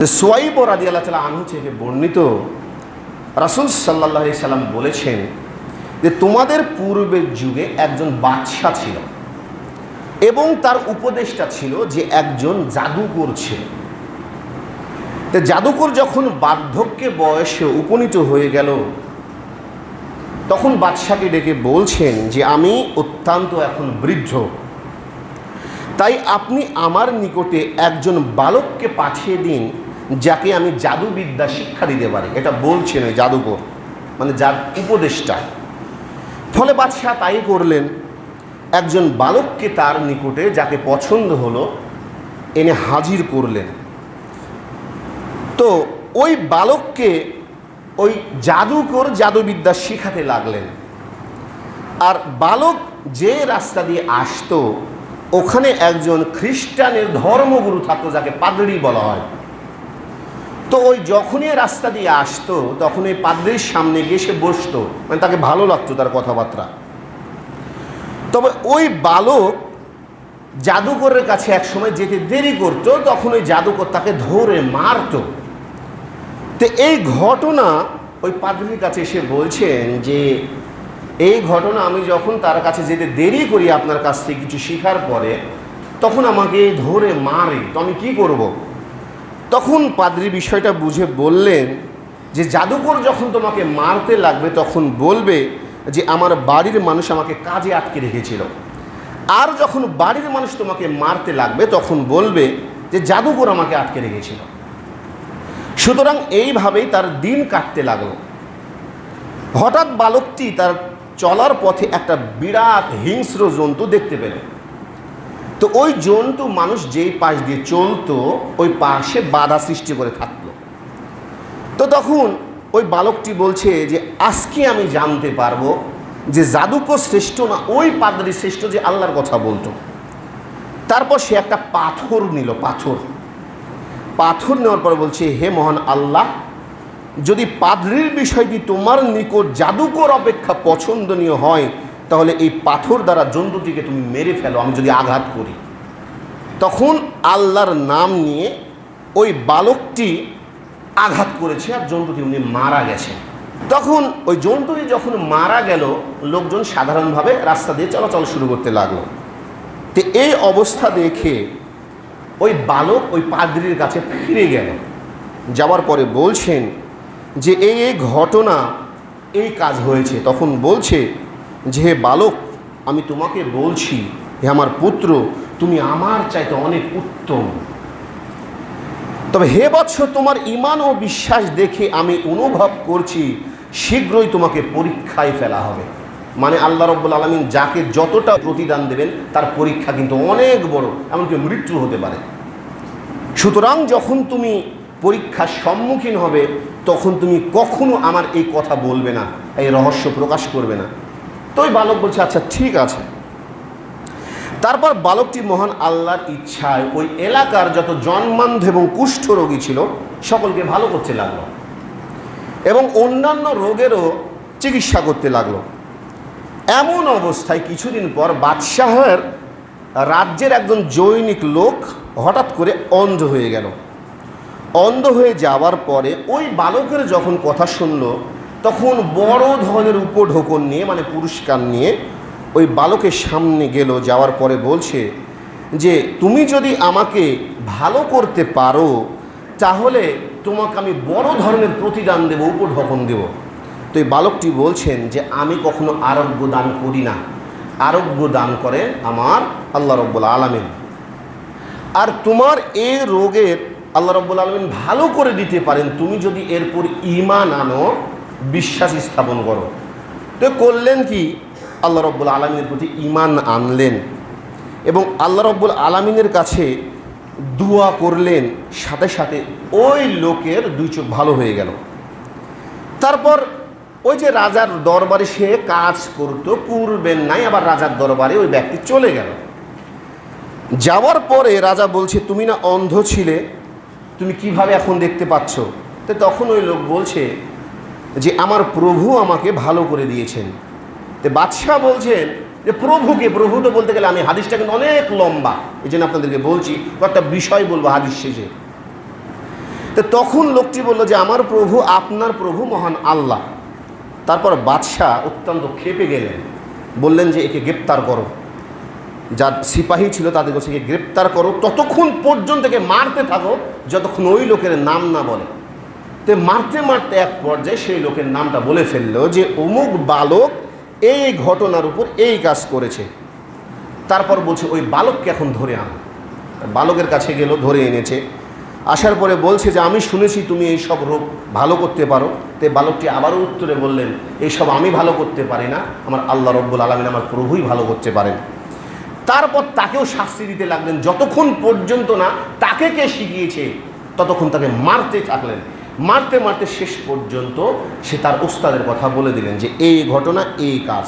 সোয়াইব রাদিয়াল্লাহু তাআলা আনহু থেকে বর্ণিত, রাসূল সাল্লাল্লাহু আলাইহি সাল্লাম বলেছেন যে তোমাদের পূর্বের যুগে একজন বাদশা ছিল এবং তার উপদেষ্টা ছিল যে একজন জাদুকর ছিল। তো জাদুকর যখন বার্ধক্যে বয়সে উপনীত হয়ে গেল তখন বাদশাকে ডেকে বলছেন যে আমি অত্যন্ত এখন বৃদ্ধ, তাই আপনি আমার নিকটে একজন বালককে পাঠিয়ে দিন যাকে আমি জাদুবিদ্যা শিক্ষা দিতে পারি। এটা বলছেন ওই জাদুকর, মানে যার উপদেষ্টা। ফলে বাদশাহ তাই করলেন, একজন বালককে তার নিকটে যাকে পছন্দ হলো এনে হাজির করলেন। তো ওই বালককে ওই জাদুকর জাদুবিদ্যা শিখাতে লাগলেন। আর বালক যে রাস্তা দিয়ে আসতো ওখানে একজন খ্রিস্টানের ধর্মগুরু থাকতো যাকে পাদ্রী বলা হয়। তো ওই যখনই রাস্তা দিয়ে আসতো তখন ওই পাদ্রীর সামনে গিয়ে সে বসতো, মানে তাকে ভালো লাগতো তার কথাবার্তা। তবে ওই বালক জাদুকরের কাছে একসময় যেতে দেরি করতো, তখন ওই জাদুকর তাকে ধরে মারতো। তো এই ঘটনা ওই পাদ্রীর কাছে এসে বলছেন যে এই ঘটনা আমি যখন তার কাছে যেতে দেরি করি আপনার কাছ থেকে কিছু শেখার পরে, তখন আমাকে ধরে মারে, তো আমি কী করব? তখন পাদ্রী বিষয়টা বুঝে বললেন যে জাদুকর যখন তোমাকে মারতে লাগবে তখন বলবে যে আমার বাড়ির মানুষ আমাকে কাজে আটকে রেখেছিল, আর যখন বাড়ির মানুষ তোমাকে মারতে লাগবে তখন বলবে যে জাদুকর আমাকে আটকে রেখেছিল। সুতরাং এইভাবেই তার দিন কাটতে লাগলো। হঠাৎ বালকটি তার চলার পথে একটা বিরাট হিংস্র জন্তু দেখতে পেল। তো ওই জন্তু মানুষ যেই পাশ দিয়ে চলতো ওই পাশে বাধা সৃষ্টি করে থাকলো। তো তখন ওই বালকটি বলছে যে আজকে আমি জানতে পারবো যে জাদুকর শ্রেষ্ঠ না ওই পাদ্রী শ্রেষ্ঠ যে আল্লাহর কথা বলতো। তারপর সে একটা পাথর নিল, পাথর নেওয়ার পর বলছে, হে মহান আল্লাহ, যদি পাদ্রীর বিষয়টি তোমার নিকট জাদুকর অপেক্ষা পছন্দনীয় হয় তাহলে এই পাথর দ্বারা জন্তুটিকে তুমি মেরে ফেলো, আমি যদি আঘাত করি। তখন আল্লাহর নাম নিয়ে ওই বালকটি আঘাত করেছে আর জন্তুটি উনি মারা গেছে। তখন ওই জন্তুটি যখন মারা গেল লোকজন সাধারণভাবে রাস্তা দিয়ে চলাচল শুরু করতে লাগলো। তো এই অবস্থা দেখে ওই বালক ওই পাদ্রীর কাছে ফিরে গেল। যাওয়ার পরে বলছেন যে এই ঘটনা এই কাজ হয়েছে। তখন বলছে যে হে বালক, আমি তোমাকে বলছি, হে আমার পুত্র, তুমি আমার চাইতে অনেক উত্তম। তবে হে বৎস, তোমার ঈমান ও বিশ্বাস দেখে আমি অনুভব করছি শীঘ্রই তোমাকে পরীক্ষায় ফেলা হবে। মানে আল্লাহ রাব্বুল আলামিন যাকে যতটা প্রতিদান দেবেন তার পরীক্ষা কিন্তু অনেক বড়, এমনকি মৃত্যু হতে পারে। সুতরাং যখন তুমি পরীক্ষার সম্মুখীন হবে তখন তুমি কখনো আমার এই কথা বলবে না, এই রহস্য প্রকাশ করবে না। তো ওই বালক বলছে আচ্ছা ঠিক আছে। তারপর বালকটি মহান আল্লাহর ইচ্ছায় ওই এলাকার যত জন্মান্ধ এবং কুষ্ঠ রোগী ছিল সকলকে ভালো করতে লাগলো এবং অন্যান্য রোগেরও চিকিৎসা করতে লাগলো। এমন অবস্থায় কিছুদিন পর বাদশাহের রাজ্যের একজন জৈনিক লোক হঠাৎ করে অন্ধ হয়ে গেল। অন্ধ হয়ে যাওয়ার পরে ওই বালকের যখন কথা শুনলো তখন বড় ধরনের উপঢৌকন নিয়ে, মানে পুরস্কার নিয়ে ওই বালকের সামনে গেল। যাওয়ার পরে বলছে যে তুমি যদি আমাকে ভালো করতে পারো তাহলে তোমাকে আমি বড় ধরনের প্রতিদান দেব, উপঢৌকন দেব। তো এই বালকটি বলছেন যে আমি কখনো আরোগ্য দান করি না, আরোগ্য দান করে আমার আল্লাহ রাব্বুল আলামিন। আর তোমার এই রোগের আল্লাহ রাব্বুল আলামিন ভালো করে দিতে পারেন তুমি যদি এরপর ঈমান আনো, বিশ্বাস স্থাপন করো। তো করলেন কি, আল্লাহ রাব্বুল আলামিনের প্রতি ঈমান আনলেন এবং আল্লাহ রাব্বুল আলামিনের কাছে দোয়া করলেন। সাথে সাথে ওই লোকের দুই চোখ ভালো হয়ে গেল। তারপর ওই যে রাজার দরবারে সে কাজ করতো পূর্বের নাই, আবার রাজার দরবারে ওই ব্যক্তি চলে গেল। যাওয়ার পরে রাজা বলছে তুমি না অন্ধ ছিলে, তুমি কিভাবে এখন দেখতে পাচ্ছ? তো তখন ওই লোক বলছে যে আমার প্রভু আমাকে ভালো করে দিয়েছেন। তো বাদশাহ বলছেন যে প্রভুকে, প্রভু তো বলতে গেলে আমি হাদিসটা কিন্তু অনেক লম্বা, এই জন্য আপনাদেরকে বলছি, একটা বিষয় বলবো হাদিস শেষে। তো তখন লোকটি বলল যে আমার প্রভু, আপনার প্রভু মহান আল্লাহ। তারপর বাদশাহ অত্যন্ত ক্ষেপে গেলেন, বললেন যে একে গ্রেপ্তার করো। যার সিপাহী ছিল তাদের কাছে একে গ্রেপ্তার করো, ততক্ষণ পর্যন্ত একে মারতে থাকো যতক্ষণ ওই লোকের নাম না বলে। তো মারতে মারতে এক পর্যায়ে সেই লোকের নামটা বলে ফেললো যে অমুক বালক এই ঘটনার উপর এই কাজ করেছে। তারপর বলছে ওই বালককে এখন ধরে আনো। বালকের কাছে গেল, ধরে এনেছে। আসার পরে বলছে যে আমি শুনেছি তুমি এই সব রোগ ভালো করতে পারো। তো বালকটি আবারও উত্তরে বললেন, এইসব আমি ভালো করতে পারি না, আমার আল্লাহ রব্বুল আলামিন আমার প্রভুই ভালো করতে পারেন। তারপর তাকেও শাস্তি দিতে লাগলেন, যতক্ষণ পর্যন্ত না তাকে কে শিখিয়েছে ততক্ষণ তাকে মারতে থাকলেন। মারতে মারতে শেষ পর্যন্ত সে তার ওস্তাদের কথা বলে দিলেন যে এই ঘটনা, এই কাজ।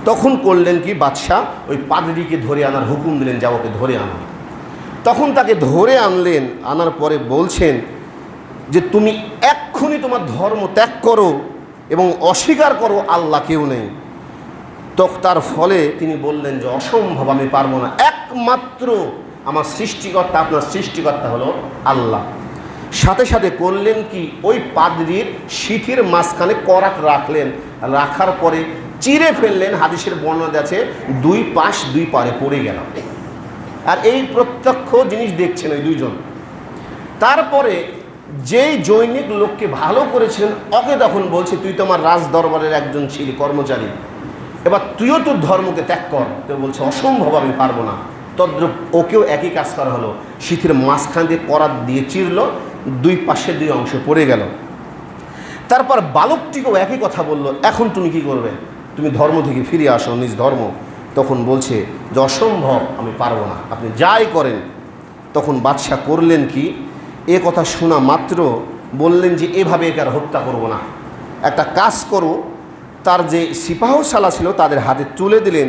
তখন করলেন কি, বাদশাহ ওই পাদ্রীকে ধরে আনার হুকুম দিলেন, যা ওকে ধরে আনো। তখন তাকে ধরে আনলেন, আনার পরে বলছেন যে তুমি এক্ষুনি তোমার ধর্ম ত্যাগ করো এবং অস্বীকার করো আল্লাহ কেউ নেই। তো তার ফলে তিনি বললেন যে অসম্ভব, আমি পারবো না, একমাত্র আমার সৃষ্টিকর্তা, আপনার সৃষ্টিকর্তা হলো আল্লাহ। সাথে সাথে করলেন কি, ওই পাদ্রীর সিঁথির মাঝখানে করাত রাখলেন, রাখার পরে চিরে ফেললেন। হাদিসের বর্ণনা আছে দুই পাশ দুই পারে পড়ে গেল। আর এই প্রত্যক্ষ জিনিস দেখছেন ওই দুইজন। তারপরে যেই জৈনিক লোককে ভালো করেছিলেন ওকে তখন বলছে তুই তো আমার রাজ দরবারের একজন ছিলি, কর্মচারী, এবার তুইও তোর ধর্মকে ত্যাগ কর। তো বলছে অসম্ভব, আমি পারবো না। তদ্রূপ ওকেও একই কাজ করা হলো, সিঁথির মাঝখান দিয়ে করাত দিয়ে চিরল, দুই পাশে দুই অংশ পড়ে গেল। তারপর বালকটিকেও একই কথা বলল, এখন তুমি কি করবে, তুমি ধর্ম থেকে ফিরে আসো, নিজ ধর্ম। তখন বলছে যে অসম্ভব, আমি পারবো না, আপনি যাই করেন। তখন বাদশাহ করলেন কি, এ কথা শোনা মাত্র বললেন যে এভাবে একে আর হত্যা করবো না, একটা কাজ করো। তার যে সিপাহ সালা ছিল তাদের হাতে তুলে দিলেন,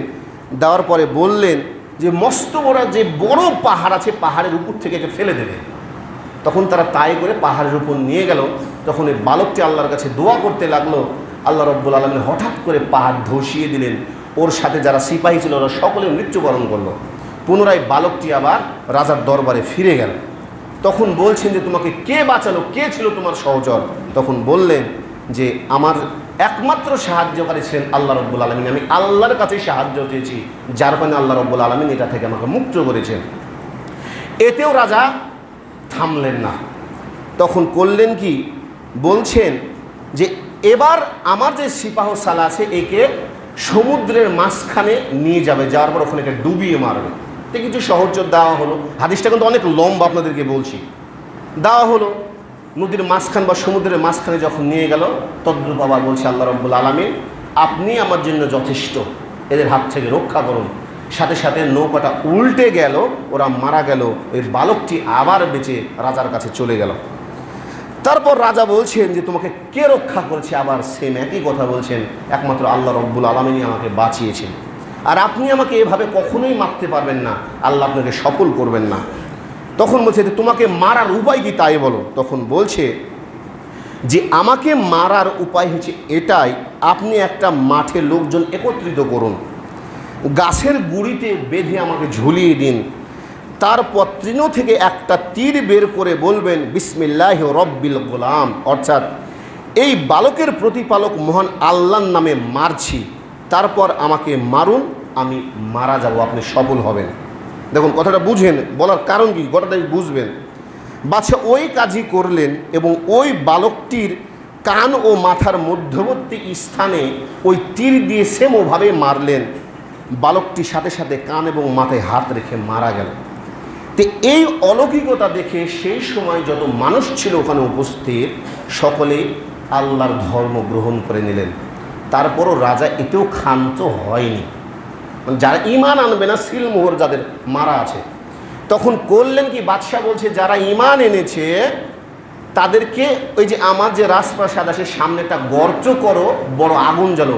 দেওয়ার পরে বললেন যে মস্ত বড় যে বড় পাহাড় আছে, পাহাড়ের উপর থেকে একে ফেলে দেবে। তখন তারা তাই করে পাহাড়ের উপর নিয়ে গেল। তখন এই বালকটি আল্লাহর কাছে দোয়া করতে লাগলো। আল্লাহ রব্বুল আলামিন হঠাৎ করে পাহাড় ধসিয়ে দিলেন, ওর সাথে যারা সিপাহী ছিল ওরা সকলে মৃত্যুবরণ করলো। পুনরায় বালকটি আবার রাজার দরবারে ফিরে গেল। তখন বলছেন যে তোমাকে কে বাঁচালো, কে ছিল তোমার সহচর? তখন বললেন যে আমার একমাত্র সাহায্যকারী ছিলেন আল্লাহ রব্বুল আলামিন, আমি আল্লাহর কাছে সাহায্য চেয়েছি, যার কারণে আল্লাহ রব্বুল আলামিন এটা থেকে আমাকে মুক্ত করেছেন। এতেও রাজা থামলেন না। তখন করলেন কি, বলছেন যে এবার আমার যে সিপাহ সালা আছে একে সমুদ্রের মাঝখানে নিয়ে যাবে, যাওয়ার পর ওখানে একে ডুবিয়ে মারবে। তো কিছু সহজ দেওয়া হলো, হাদিসটা কিন্তু অনেক লম্বা আপনাদেরকে বলছি। দেওয়া হলো নদীর মাঝখান বা সমুদ্রের মাঝখানে যখন নিয়ে গেল, তদ্রূপ আবার বলছে আল্লাহ রব্বুল আলামিন আপনি আমার জন্য যথেষ্ট, এদের হাত থেকে রক্ষা করুন। সাথে সাথে নৌকাটা উল্টে গেল, ওরা মারা গেল। ওই বালকটি আবার বেঁচে রাজার কাছে চলে গেল। তারপর রাজা বলছেন যে তোমাকে কে রক্ষা করেছে? আবার সেম একই কথা বলছেন, একমাত্র আল্লাহ রব্বুল আলামিনই আমাকে বাঁচিয়েছেন, আর আপনি আমাকে এভাবে কখনোই মারতে পারবেন না, আল্লাহ আপনাকে সফল করবেন না। তখন বলছে যে তোমাকে মারার উপায় কি তাই বলো। তখন বলছে যে আমাকে মারার উপায় হচ্ছে এটাই, আপনি একটা মাঠে লোকজন একত্রিত করুন, গাছের গুঁড়িতে বেঁধে আমাকে ঝুলিয়ে দিন, তারপর তৃণ থেকে একটা তীর বের করে বলবেন বিসমিল্লাহি রব্বিল গোলাম, অর্থাৎ এই বালকের প্রতিপালক মহান আল্লাহর নামে মারছি, তারপর আমাকে মারুন, আমি মারা যাব, আপনি সফল হবেন। দেখুন কথাটা বুঝেন, বলার কারণ কি, কথাটা বুঝবেন। বাদশা ওই কাজই করলেন এবং ওই বালকটির কান ও মাথার মধ্যবর্তী স্থানে ওই তীর দিয়ে সেমভাবে মারলেন। বালকটির সাথে সাথে কান এবং মাথায় হাত রেখে মারা গেল। তো এই অলৌকিকতা দেখে সেই সময় যত মানুষ ছিল ওখানে উপস্থিত সকলে আল্লাহর ধর্ম গ্রহণ করে নিলেন। তারপরও রাজা এতেও ক্ষান্ত হয়নি, যারা ঈমান আনবে না, সিলমোহর যাদের মারা আছে। তখন করলেন কি, বাদশাহ বলছে যারা ঈমান এনেছে তাদেরকে ওই যে আমার যে রাজপ্রাসাদ আছে সামনে একটা গর্ত করো, বড় আগুন জ্বালো,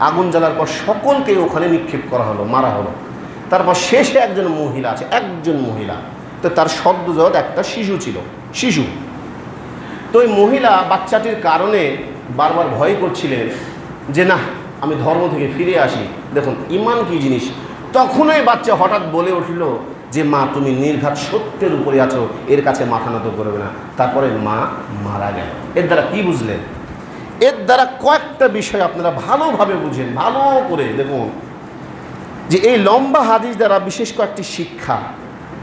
আগুন জ্বালার পর সকলকে ওখানে নিক্ষেপ করা হলো, মারা হলো। তারপর শেষে একজন মহিলা আছে, একজন মহিলা, তো তার সদ্যজাত একটা শিশু ছিল, শিশু। তো ওই মহিলা বাচ্চাটির কারণে বারবার ভয় করছিলেন যে না আমি ধর্ম থেকে ফিরে আসি। দেখুন ঈমান কী জিনিস। তখনই বাচ্চা হঠাৎ বলে উঠল যে মা তুমি নির্ঘাত সত্যের উপরে আছো, এর কাছে মাথা নত করবে না। তারপরে মা মারা গেল। এর দ্বারা কি বুঝলেন? এর দ্বারা কয়েকটা বিষয় আপনারা ভালোভাবে বুঝেন, ভালো করে দেখুন যে এই লম্বা হাদিস দ্বারা বিশেষ কয়েকটি শিক্ষা,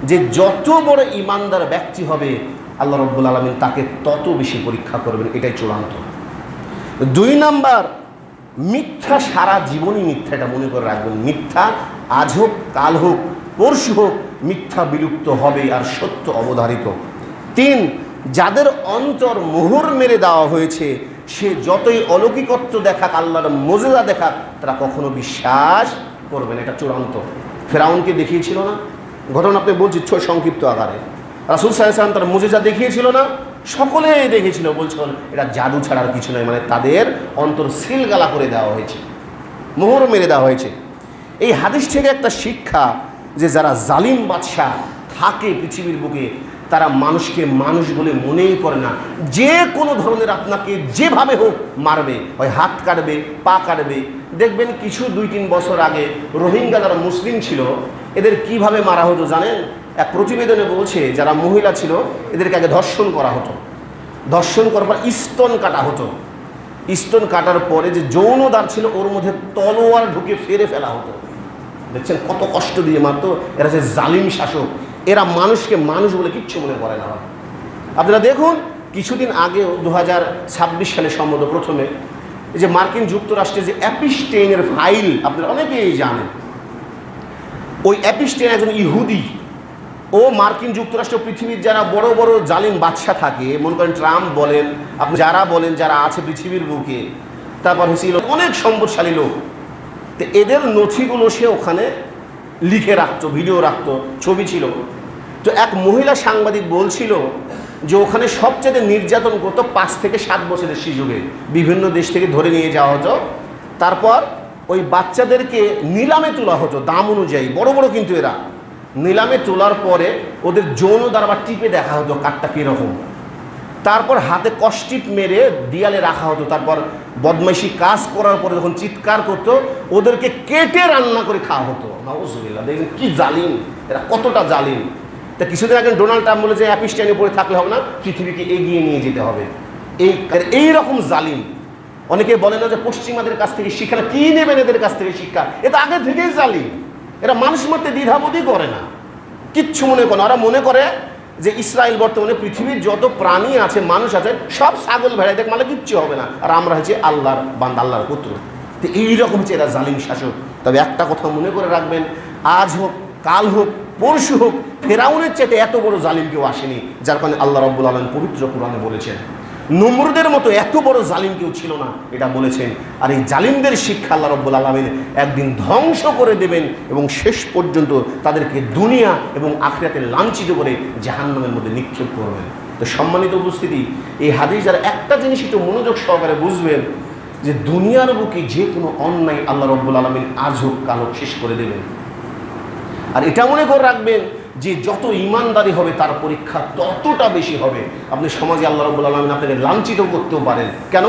যে যত বড় ইমানদার ব্যক্তি হবে আল্লাহ রাব্বুল আলামিন তাকে তত বেশি পরীক্ষা করবেন, এটাই চূড়ান্ত। 2 নাম্বার, মিথ্যা সারা জীবনই মিথ্যা, এটা মনে করে রাখবেন। মিথ্যা আজ হোক কাল হোক পরশু হোক মিথ্যা বিলুপ্ত হবে আর সত্য অবধারিত। 3, যাদের অন্তর মোহর মেরে দেওয়া হয়েছে সে যতই অলৌকিকত্ব দেখাক, আল্লাহর মুজিজা দেখাক, তারা কখনো বিশ্বাস করবে না, এটা চূড়ান্ত। ফেরাউনকে দেখিয়েছিল না ঘটনা, আপনি বলছি সংক্ষিপ্ত আকারে। রাসূল সাল্লাল্লাহু আলাইহি ওয়াসাল্লাম তার মুজিজা দেখিয়েছিল না, সকলেই দেখেছিল, বলছিল এটা জাদু ছাড়া আর কিছু নয়। মানে তাদের অন্তর সিলগালা করে দেওয়া হয়েছে, মোহর মেরে দেওয়া হয়েছে। এই হাদিস থেকে একটা শিক্ষা যে যারা জালিম বাদশাহ থাকে পৃথিবীর বুকে, তারা মানুষকে মানুষ বলে মনেই করে না। যে কোনো ধরনের আপনাকে যেভাবে হোক মারবে, হয় হাত কাটবে, পা কাটবে। দেখবেন কিছু 2-3 বছর আগে রোহিঙ্গা যারা মুসলিম ছিল এদের কিভাবে মারা হতো জানেন? এক প্রতিবেদনে বলছে যারা মহিলা ছিল এদেরকে আগে ধর্ষণ করা হতো, ধর্ষণ করার পর স্তন কাটা হতো, স্তন কাটার পরে যে যৌনদার ছিল ওর মধ্যে তলোয়ার ঢুকে ফেরে ফেলা হতো। দেখছেন কত কষ্ট দিয়ে মারতো। এরা যে জালিম শাসক, এরা মানুষকে মানুষ বলে কিচ্ছু মনে করে না। আপনারা দেখুন কিছুদিন আগেও 2026 সালে সম্ভবত প্রথমে এই যে মার্কিন যুক্তরাষ্ট্রে যে অ্যাপিস্টেইনের ফাইল আপনারা অনেকেই জানেন, ওই অ্যাপিস্টেইন একজন ইহুদি। ও মার্কিন যুক্তরাষ্ট্র পৃথিবীর যারা বড় বড় জালিম বাদশা থাকে, মনে করেন ট্রাম্প বলেন, আপনি যারা বলেন যারা আছে পৃথিবীর বুকে, তারপর হয়েছিল অনেক সম্পদশালী লোক, তো এদের নথিগুলো সে ওখানে লিখে রাখতো, ভিডিও রাখতো, ছবি ছিল। তো এক মহিলা সাংবাদিক বলছিল যে ওখানে সবচেয়ে নির্যাতন করতো 5 থেকে 7 বছরের শিশুকে, বিভিন্ন দেশ থেকে ধরে নিয়ে যাওয়া হতো। তারপর ওই বাচ্চাদেরকে নিলামে তোলা হতো দাম অনুযায়ী, বড় বড় কিন্তু এরা। নিলামে তোলার পরে ওদের যৌন দ্বারা টিপে দেখা হতো কাঠটা কীরকম। তারপর হাতে কষ্টিপ মেরে দিয়ালে রাখা হতো। তারপর বদমাইশি কাজ করার পরে যখন চিৎকার করতো ওদেরকে কেটে রান্না করে খাওয়া হতো। নাউজুবিল্লাহ, দেখবেন কি জালিম এরা, কতটা জালিম। তা কিছুদিন আগে ডোনাল্ড ট্রাম্প বলে যে অ্যাপিস্টাইনে পড়ে থাকলে হবে না, পৃথিবীকে এগিয়ে নিয়ে যেতে হবে। এইরকম জালিম অনেকে বলে না যে পশ্চিমাদের কাছ থেকে শিক্ষা, কি নেবেন এদের কাছ থেকে শিক্ষা? এটা আগে থেকেই জালিম। এরা মানুষ মধ্যে দ্বিধাবোধই করে না, কিচ্ছু মনে করে না। ওরা মনে করে যে ইসরায়েল বর্তমানে পৃথিবীর যত প্রাণী আছে মানুষ আছে সব ছাগল ভেড়া দেখ, মানে কিচ্ছু হবে না, আর আমরা হচ্ছে আল্লাহর বান্দা, আল্লাহর পুত্র। তো এইরকম হচ্ছে এরা জালিম শাসক। তবে একটা কথা মনে করে রাখবেন, আজ হোক কাল হোক পরশু হোক ফেরাউনের চেয়ে এত বড় জালিম কেউ আসেনি, যার কারণে আল্লাহ রাব্বুল আলামিন পবিত্র কোরআনে বলেছেন নমরুদের মতো এত বড় জালিম কেউ ছিল না, এটা বলেছেন। আর এই জালিমদের শিক্ষা আল্লাহ রাব্বুল আলামিন একদিন ধ্বংস করে দেবেন এবং শেষ পর্যন্ত তাদেরকে দুনিয়া এবং আখিরাতে লাঞ্ছিত করে জাহান্নামের মধ্যে নিক্ষেপ করবেন। তো সম্মানিত উপস্থিতি, এই হাদিস যারা একটা জিনিস একটু মনোযোগ সহকারে বুঝবেন যে দুনিয়ার বুকে যে কোনো অন্যায় আল্লাহ রাব্বুল আলামিন আজ হোক কাল হোক শেষ করে দেবেন। আর এটা মনে করে রাখবেন যে যত ইমানদারি হবে তার পরীক্ষা ততটা বেশি হবে। আপনি সমাজে আল্লাহ রাব্বুল আলামিন আপনাকে লাঞ্ছিত করতেও পারেন। কেন?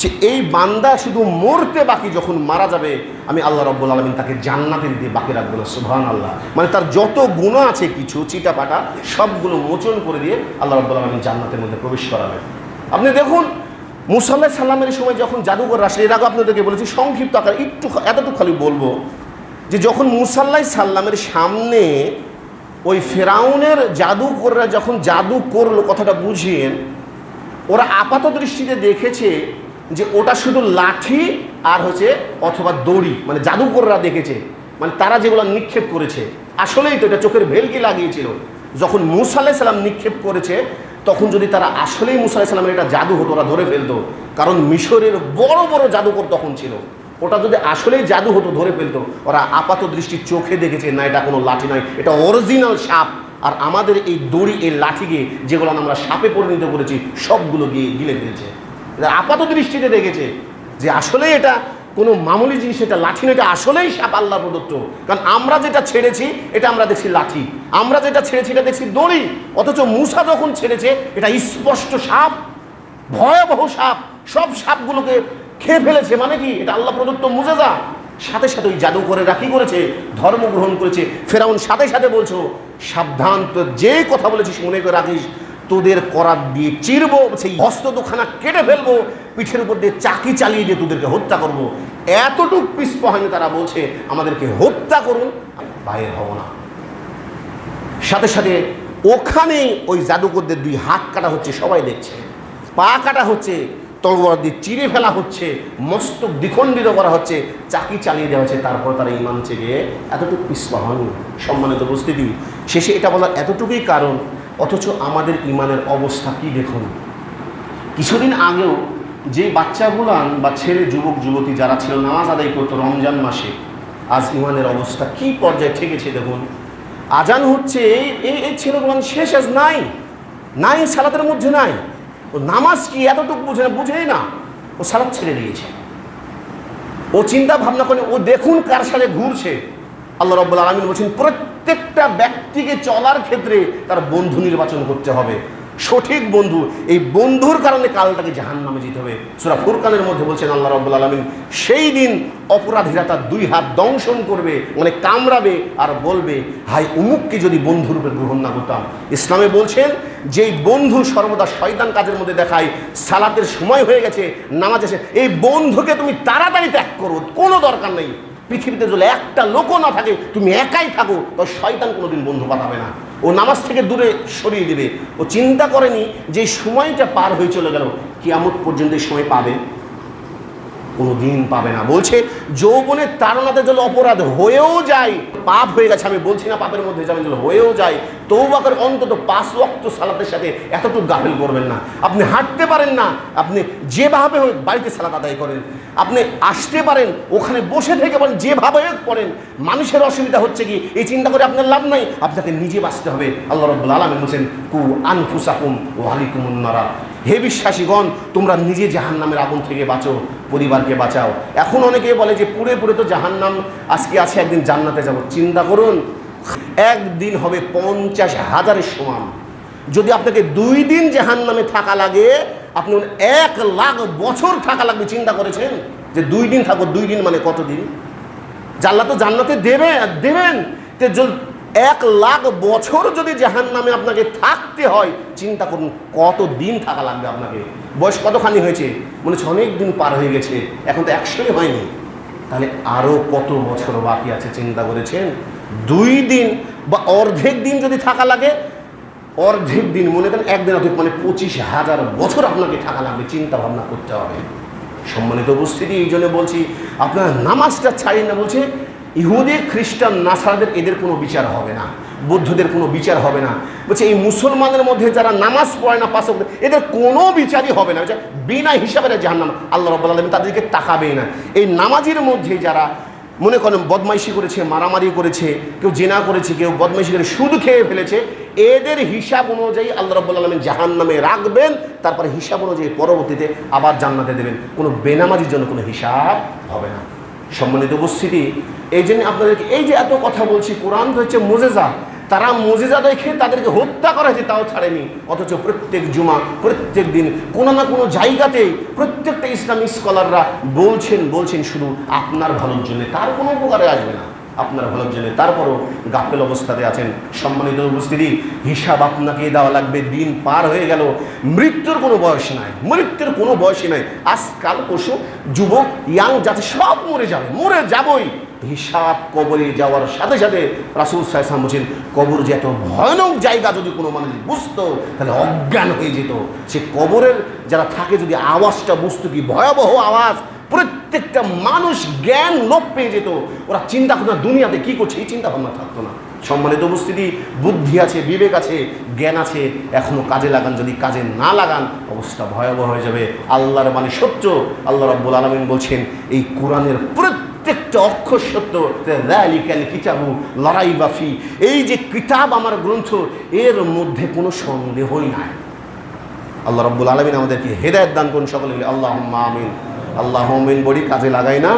যে এই বান্দা শুধু মরতে বাকি, যখন মারা যাবে আমি আল্লাহ রাব্বুল আলামিন তাকে জান্নাতে দিতে বাকি রাখবো না। সুবহানাল্লাহ। মানে তার যত গুনাহ আছে কিছু চিটাপাটা সবগুলো মোচন করে দিয়ে আল্লাহ রাব্বুল আলামিন জান্নাতের মধ্যে প্রবেশ করাবেন। আপনি দেখুন মুসা আলাইহিস সালামের সময় যখন জাদুকর আসে, এর আগে আপনাদেরকে বলেছি সংক্ষিপ্ত আকার একটু এতটুকু খালি বলবো, যে যখন মুসা আলাইহিস সালামের সামনে ওই ফেরাউনের জাদুকররা যখন জাদু করলো, কথাটা বুঝিয়েন, ওরা আপাত দৃষ্টিতে দেখেছে যে ওটা শুধু লাঠি আর হচ্ছে অথবা দড়ি, মানে জাদুকররা দেখেছে, মানে তারা যেগুলো নিক্ষেপ করেছে আসলেই তো এটা চোখের ভেলকি লাগিয়েছিল। যখন মুসা আলাইহিস সালাম নিক্ষেপ করেছে তখন যদি তারা আসলেই মুসা আলাইহিস সালামের এটা জাদু হতো ওরা ধরে ফেলতো, কারণ মিশরের বড় বড় জাদুকর তখন ছিল। ওটা যদি আসলেই জাদু হতো ধরে ফেলতো। ওরা আপাত দৃষ্টির চোখে দেখেছে না এটা কোনো লাঠি নয়, এটা অরিজিনাল সাপ। আর আমাদের এই দড়ি এই লাঠিকে যেগুলো আমরা সাপে পরিণত করেছি সবগুলো গিয়ে গিলে ফেলছে। এটা আপাত দৃষ্টিতে দেখেছে যে আসলেই এটা কোনো মামুলি জিনিস, এটা লাঠি নয়, এটা আসলেই সাপ আল্লাহ প্রদত্ত। কারণ আমরা যেটা ছেড়েছি এটা আমরা দেখছি লাঠি, আমরা যেটা ছেড়েছি এটা দেখছি দড়ি, অথচ মুসা যখন ছেড়েছে এটা স্পষ্ট সাপ, ভয়াবহ সাপ, সব সাপগুলোকে খেয়ে ফেলেছে। মানে কি? এটা আল্লাহ প্রদত্ত মুজিজা। সাথে সাথে ওই জাদু করে রাখি করেছে, ধর্ম গ্রহণ করেছে। ফেরাউন সাথে সাথে বলছো সাবধান, তো যে কথা বলেছিস মনে করে রাখিস, তোদের করাত দিয়ে চিরবো, সেই হস্ত দুখানা কেটে ফেলবো, পিঠের উপর দিয়ে চাকি চালিয়ে দিয়ে তোদেরকে হত্যা করব। এতটুক পিছপহানি তারা বলছে আমাদেরকে হত্যা করুন, বাইরে হব না। সাথে সাথে ওখানেই ওই জাদুকরদের 2 হাত কাটা হচ্ছে, সবাই দেখছে, পা কাটা হচ্ছে, তলোয়ার দিয়ে চিরে ফেলা হচ্ছে, মস্তক দ্বিখণ্ডিত করা হচ্ছে, চাকি চালিয়ে দেওয়া হচ্ছে। তারপর তারা ইমান থেকে এতটুকু পিছপহানি। সম্মানিত উপস্থিতি, শেষে এটা বলার এতটুকুই কারণ, অথচ আমাদের ইমানের অবস্থা কি দেখুন। কিছুদিন আগেও যে বাচ্চাগুলান বা ছেলে যুবক যুবতী যারা ছিল নামাজ আদায় করতো রমজান মাসে, আজ ইমানের অবস্থা কি পর্যায়ে ঠেকেছে দেখুন। আজান হচ্ছে, এই ছেলেগুলান শেষ আজ নাই সালাতের মধ্যে নাই। ও নামাজ কি এতটুকু বুঝেই না, ও সালাত ছেড়ে দিয়েছে। ও চিন্তা ভাবনা করে, ও দেখুন কার সাথে ঘুরছে। আল্লাহ রাব্বুল আলামিন বলছেন প্রত্যেকটা ব্যক্তিকে চলার ক্ষেত্রে তার বন্ধু নির্বাচন করতে হবে, সঠিক বন্ধু। এই বন্ধুর কারণে কাল তাকে জাহান্নামে যেতে হবে। সূরা ফুরকানের মধ্যে বলছেন আল্লাহ রাব্বুল আলামিন, সেই দিন অপরাধীরা তার 2 হাত দংশন করবে, মানে কামড়াবে, আর বলবে, হাই উমুককে যদি বন্ধুরূপে গ্রহণ না করতাম। ইসলামে বলছেন যেই বন্ধু সর্বদা শয়তান কাজের মধ্যে দেখায়, সালাতের সময় হয়ে গেছে, নামাজ এসে, এই বন্ধুকে তুমি তাড়াতাড়ি ত্যাগ করো, কোনো দরকার নেই। পৃথিবীতে যদি একটা লোকও না থাকে, তুমি একাই থাকো, তো শয়তান কোনোদিন বন্ধু পাঠাবে না, ও নামাজ থেকে দূরে সরিয়ে দেবে। ও চিন্তা করেনি যে সময়টা পার হয়ে চলে গেল, কিয়ামত পর্যন্ত এই সময় পাবে? কোনো দিন পাবে না। বলছে যৌবনের তাড়নাতে যদি অপরাধ হয়েও যায়, পাপ হয়ে গেছে, আমি বলছি না পাপের মধ্যে যাবেন, যদি হয়েও যায়, তওবা করে অন্তত 5 ওয়াক্ত সালাতের সাথে এতটুকু গাফিল করবেন না। আপনি হাঁটতে পারেন না, আপনি যেভাবে হোক বাড়িতে সালাত আদায় করেন। আপনি আসতে পারেন, ওখানে বসে থেকে পারেন, যেভাবে হোক পড়েন। মানুষের অসুবিধা হচ্ছে কি, এই চিন্তা করে আপনার লাভ নাই, আপনাকে নিজে বাঁচতে হবে। আল্লাহ রাব্বুল আলামিন বলেছেন কু আনফুসাকুম ওয়া আহলিকুমুন নারা, হে বিশ্বাসীগণ, তোমরা নিজে জাহান্নামের আগুন থেকে বাঁচো, পরিবারকে বাঁচাও। এখন অনেকে বলে যে পুরে তো জাহান্নাম, আজকে আছে একদিন জান্নাতে যাব। চিন্তা করুন, একদিন হবে 50,000-এর সমান। যদি আপনাকে 2 দিন জাহান্নামে থাকা লাগে, আপনি 1 লাখ বছর থাকা লাগবে। চিন্তা করেছেন যে 2 দিন থাকবো, 2 দিন মানে কতদিন? আল্লাহ তো জান্নাতে দেবেন, 1 লাখ বছর যদি জাহান্নামে আপনাকে থাকতে হয়, চিন্তা করুন কত দিন থাকা লাগবে আপনাকে। বয়স কতখানি হয়েছে? মনে হচ্ছে অনেক দিন পার হয়ে গেছে, এখন তো 100ই হয়নি। তাহলে আরও কত বছর বাকি আছে চিন্তা করেছেন? 2 দিন বা অর্ধেক দিন যদি থাকা লাগে, অর্ধেক দিন মনে করেন একদিন অর্ধেক, মানে 25,000 বছর আপনাকে থাকা লাগবে। চিন্তা ভাবনা করতে হবে। সম্মানিত উপস্থিতি, এই জন্য বলছি আপনার নামাজটা ছাড়িয়ে না। বলছে ইহুদি খ্রিস্টান নাসারাদের এদের কোনো বিচার হবে না, বৌদ্ধদের কোনো বিচার হবে না। বলছে এই মুসলমানের মধ্যে যারা নামাজ পড়ে না, পাঁচ ওয়াক্ত, এদের কোনো বিচারই হবে না। বলছে বিনা হিসাবে জাহান্নাম, আল্লাহ রাব্বুল আলামিন তাদেরকে তাকাবেই না। এই নামাজের মধ্যে যারা মনে করেন বদমাইশি করেছে, মারামারি করেছে, কেউ জেনা করেছে, কেউ বদমাইশি করে সুদ খেয়ে ফেলেছে, এদের হিসাব অনুযায়ী আল্লাহ রাব্বুল আলামিন জাহান্নামে রাখবেন। তারপরে হিসাব অনুযায়ী পরবর্তীতে আবার জান্নাতে দেবেন। কোনো বেনামাজির জন্য কোনো হিসাব হবে না। সম্মানিত উপস্থিতি, এই জন্য আপনাদেরকে এই যে এত কথা বলছি, কোরআন তো হচ্ছে মুজিজা। তারা মুজিজা দেখে তাদেরকে হত্যা করা হয়েছে, তাও ছাড়েনি। অথচ প্রত্যেক জুমা, প্রত্যেক দিন কোনো না কোনো জায়গাতে প্রত্যেকটা ইসলামিক স্কলাররা বলছেন শুধু আপনার ভালোর জন্য, তার কোনো উপকারে আসবে না, আপনার ভালোর জন্য। তারপরও গাফেল অবস্থাতে আছেন। সম্মানিত উপস্থিতি, হিসাব আপনাকে দেওয়া লাগবে। দিন পার হয়ে গেল, মৃত্যুর কোনো বয়স নাই, মৃত্যুর কোনো বয়সই নাই। আজকাল পশু যুবক ইয়াং যাতে সব মরে যাবই। হিসাব কবরে যাওয়ার সাথে সাথে রাসূল সাল্লাল্লাহু আলাইহি ওয়াসাল্লাম বলেন, কবর যে এত ভয়ানক জায়গা, যদি কোনো মানুষ বুঝতো তাহলে অজ্ঞান হয়ে যেত। সে কবরের যারা থাকে যদি আওয়াজটা বুঝতো, কি ভয়াবহ আওয়াজ, প্রত্যেকটা মানুষ জ্ঞান লোপ পেয়ে যেত। ওরা চিন্তা করতো না দুনিয়াতে কী করছে, এই চিন্তা ভাবনা থাকতো না। সম্মানিত উপস্থিতি, বুদ্ধি আছে, বিবেক আছে, জ্ঞান আছে, এখনও কাজে লাগান। যদি কাজে না লাগান, অবস্থা ভয়াবহ হয়ে যাবে। আল্লাহর মানে সত্য। আল্লাহ রাব্বুল আলামিন বলছেন এই কোরআনের প্রত্যেকটা অক্ষর সত্য। যালিকাল কিতাবু লা রাইবা ফি, এই যে কিতাব আমার গ্রন্থ, এর মধ্যে কোনো সন্দেহই নাই। আল্লাহ রাব্বুল আলামিন আমাদেরকে হেদায়েত দান করুন সকলে। আল্লাহুম্মা আমিন। আল্লাহুম্মা আমিন। বড়ি কাজে লাগাই না।